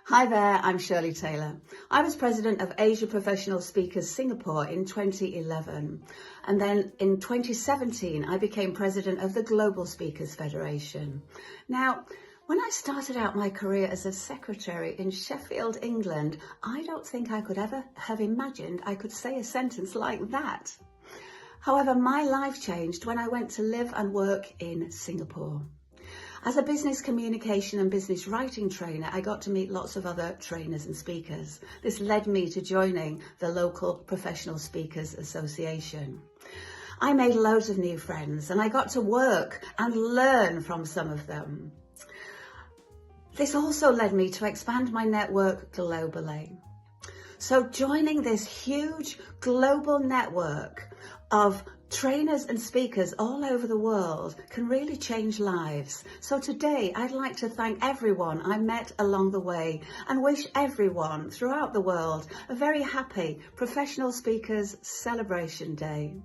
Hi there, I'm Shirley Taylor. I was president of Asia Professional Speakers Singapore in 2011, and then in 2017 I became president of the Global Speakers Federation. Now, when I started out my career as a secretary in Sheffield, England, I don't think I could ever have imagined I could say a sentence like that. However, my life changed when I went to live and work in Singapore. As a business communication and business writing trainer, I got to meet lots of other trainers and speakers. This led me to joining the local Professional Speakers Association. I made loads of new friends and I got to work and learn from some of them. This also led me to expand my network globally. So joining this huge global network of trainers and speakers all over the world can really change lives. So today I'd like to thank everyone I met along the way and wish everyone throughout the world a very happy Professional Speakers Celebration Day.